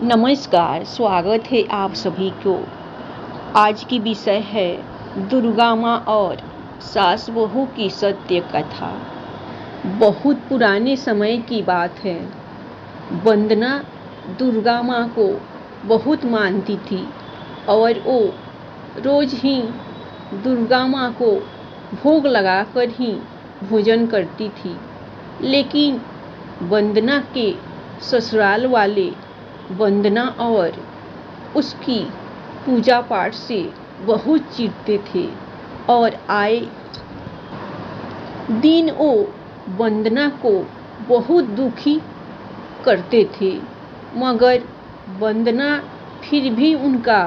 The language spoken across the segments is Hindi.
नमस्कार, स्वागत है आप सभी को। आज की विषय है दुर्गा माँ और सास बहू की सत्य कथा। बहुत पुराने समय की बात है। वंदना दुर्गा माँ को बहुत मानती थी और वो रोज ही दुर्गा माँ को भोग लगाकर ही भोजन करती थी। लेकिन वंदना के ससुराल वाले वंदना और उसकी पूजा पाठ से बहुत चिढ़ते थे और आए दिन वो वंदना को बहुत दुखी करते थे, मगर वंदना फिर भी उनका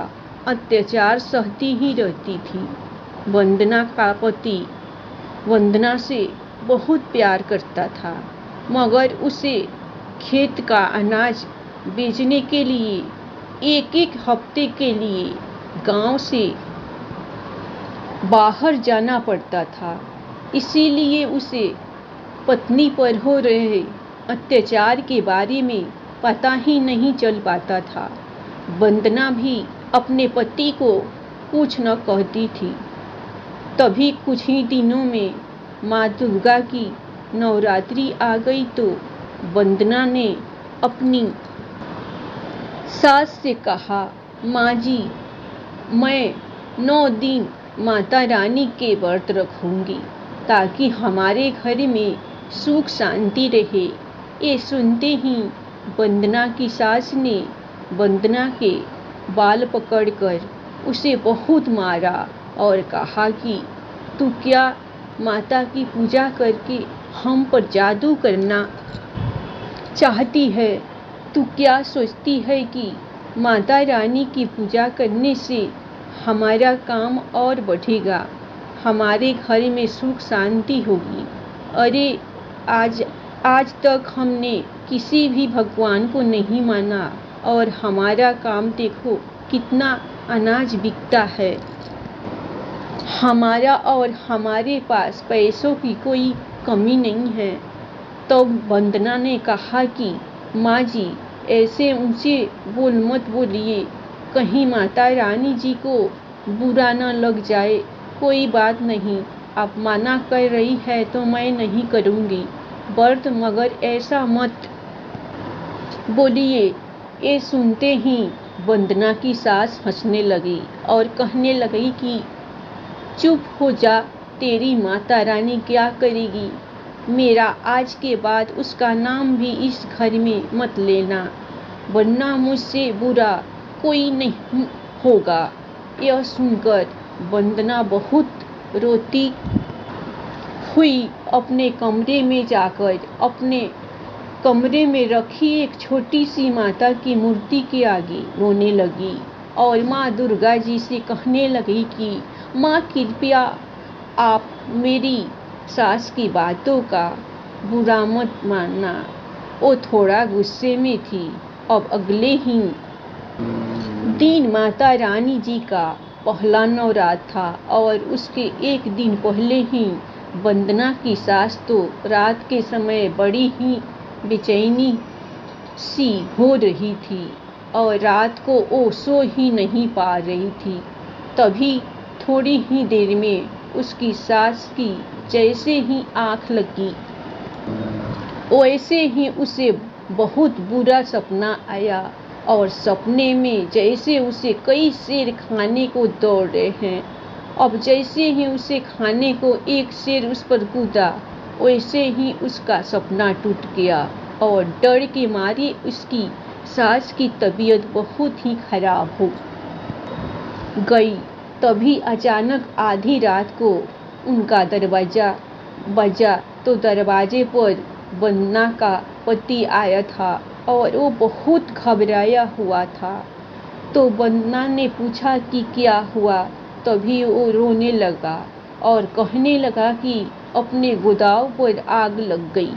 अत्याचार सहती ही रहती थी। वंदना का पति वंदना से बहुत प्यार करता था, मगर उसे खेत का अनाज बेचने के लिए एक एक हफ्ते के लिए गांव से बाहर जाना पड़ता था। इसीलिए उसे पत्नी पर हो रहे अत्याचार के बारे में पता ही नहीं चल पाता था। वंदना भी अपने पति को कुछ न कहती थी। तभी कुछ ही दिनों में माँ दुर्गा की नवरात्रि आ गई तो वंदना ने अपनी सास से कहा, माँ जी, मैं 9 दिन माता रानी के व्रत रखूंगी ताकि हमारे घर में सुख शांति रहे। ये सुनते ही वंदना की सास ने वंदना के बाल पकड़कर उसे बहुत मारा और कहा कि तू क्या माता की पूजा करके हम पर जादू करना चाहती है? तू क्या सोचती है कि माता रानी की पूजा करने से हमारा काम और बढ़ेगा, हमारे घर में सुख शांति होगी? अरे आज तक हमने किसी भी भगवान को नहीं माना और हमारा काम देखो कितना अनाज बिकता है। हमारा और हमारे पास पैसों की कोई कमी नहीं है। तो वंदना ने कहा कि माँ जी, ऐसे ऊंचे बोल मत बोलिए, कहीं माता रानी जी को बुरा न लग जाए। कोई बात नहीं, आप मना कर रही है तो मैं नहीं करूँगी व्रत, मगर ऐसा मत बोलिए। ये सुनते ही वंदना की सास हंसने लगी और कहने लगी कि चुप हो जा, तेरी माता रानी क्या करेगी? मेरा आज के बाद उसका नाम भी इस घर में मत लेना, वरना मुझसे बुरा कोई नहीं होगा। यह सुनकर वंदना बहुत रोती हुई अपने कमरे में जाकर अपने कमरे में रखी एक छोटी सी माता की मूर्ति के आगे रोने लगी और माँ दुर्गा जी से कहने लगी कि माँ, कृपया आप मेरी सास की बातों का बुरा मत मानना। वो थोड़ा गुस्से में थी। अब अगले ही दिन माता रानी जी का पहला नवरात्र था और उसके एक दिन पहले ही वंदना की सास तो रात के समय बड़ी ही बेचैनी सी हो रही थी और रात को वो सो ही नहीं पा रही थी। तभी थोड़ी ही देर में उसकी सास की जैसे ही आंख लगी, वैसे ही उसे बहुत बुरा सपना आया और सपने में जैसे उसे कई शेर खाने को दौड़ रहे हैं। अब जैसे ही उसे खाने को एक शेर उस पर कूदा, वैसे ही उसका सपना टूट गया और डर के मारे उसकी सास की तबीयत बहुत ही खराब हो गई। तभी अचानक आधी रात को उनका दरवाजा बजा तो दरवाजे पर वंदना का पति आया था और वो बहुत घबराया हुआ था। तो वंदना ने पूछा कि क्या हुआ? तभी वो रोने लगा और कहने लगा कि अपने गोदाम पर आग लग गई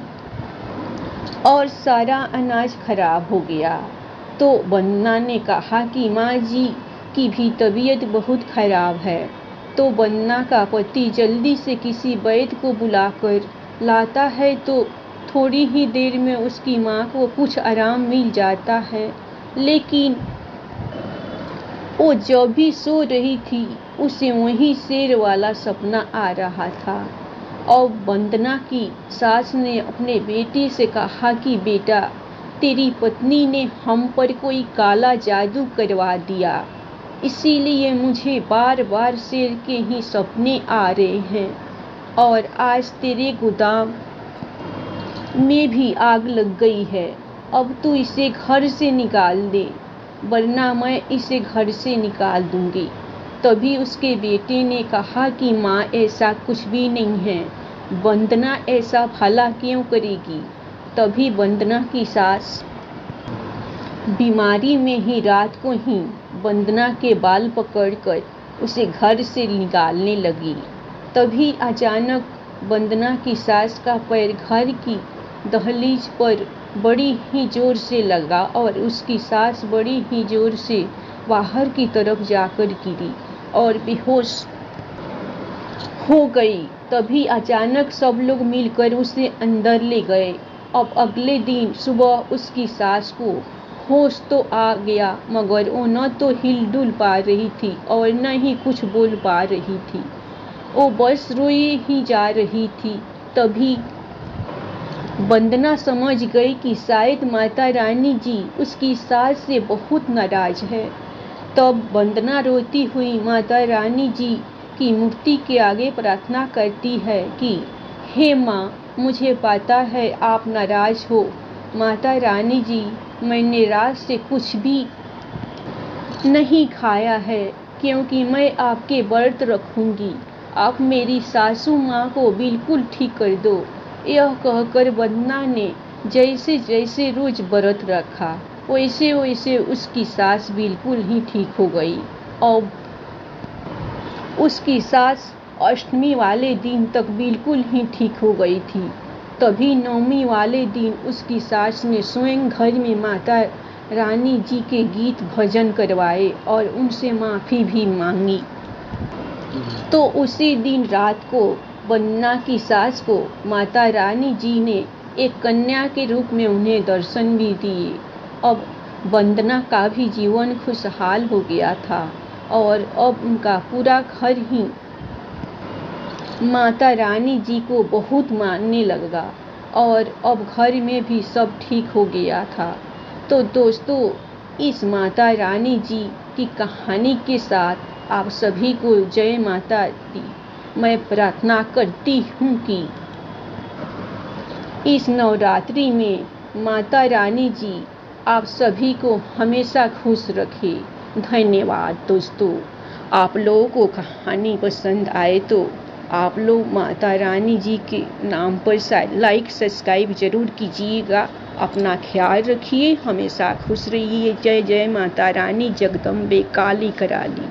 और सारा अनाज खराब हो गया। तो वंदना ने कहा कि माँ जी की भी तबीयत बहुत खराब है। तो वंदना का पति जल्दी से किसी वैद्य को बुलाकर लाता है तो थोड़ी ही देर में उसकी माँ को कुछ आराम मिल जाता है। लेकिन वो जब भी सो रही थी उसे वही शेर वाला सपना आ रहा था। और वंदना की सास ने अपने बेटे से कहा कि बेटा, तेरी पत्नी ने हम पर कोई काला जादू करवा दिया, इसीलिए मुझे बार बार शेर के ही सपने आ रहे हैं। और आज तेरे गोदाम में भी आग लग गई है। अब तू इसे घर से निकाल दे, वरना मैं इसे घर से निकाल दूंगी। तभी उसके बेटे ने कहा कि माँ, ऐसा कुछ भी नहीं है, वंदना ऐसा भला क्यों करेगी। तभी वंदना की सास बीमारी में ही रात को ही वंदना के बाल पकड़कर उसे घर से निकालने लगी। तभी अचानक वंदना की सास का पैर घर की दहलीज पर बड़ी ही जोर से लगा और उसकी सास बड़ी ही जोर से बाहर की तरफ जाकर गिरी और बेहोश हो गई। तभी अचानक सब लोग मिलकर उसे अंदर ले गए। अब अगले दिन सुबह उसकी सास को होश तो आ गया, मगर वो न तो हिल डुल पा रही थी और न ही कुछ बोल पा रही थी। वो बस रोई ही जा रही थी। तभी वंदना समझ गई कि शायद माता रानी जी उसकी सास से बहुत नाराज है। तब वंदना रोती हुई माता रानी जी की मूर्ति के आगे प्रार्थना करती है कि हे माँ, मुझे पता है आप नाराज हो। माता रानी जी, मैंने रात से कुछ भी नहीं खाया है, क्योंकि मैं आपके व्रत रखूंगी। आप मेरी सासू माँ को बिल्कुल ठीक कर दो। यह कहकर वंदना ने जैसे जैसे रोज व्रत रखा, वैसे वैसे उसकी सास बिल्कुल ही ठीक हो गई। और उसकी सास अष्टमी वाले दिन तक बिल्कुल ही ठीक हो गई थी। तभी नवमी वाले दिन उसकी सास ने स्वयं घर में माता रानी जी के गीत भजन करवाए और उनसे माफ़ी भी मांगी। तो उसी दिन रात को वंदना की सास को माता रानी जी ने एक कन्या के रूप में उन्हें दर्शन भी दिए। अब वंदना का भी जीवन खुशहाल हो गया था और अब उनका पूरा घर ही माता रानी जी को बहुत मानने लगा और अब घर में भी सब ठीक हो गया था। तो दोस्तों, इस माता रानी जी की कहानी के साथ आप सभी को जय माता दी। मैं प्रार्थना करती हूँ कि इस नवरात्रि में माता रानी जी आप सभी को हमेशा खुश रखे। धन्यवाद दोस्तों। आप लोगों को कहानी पसंद आए तो आप लोग माता रानी जी के नाम पर लाइक सब्सक्राइब जरूर कीजिएगा। अपना ख्याल रखिए, हमेशा खुश रहिए। जय जय माता रानी, जगदम्बे, काली कराली।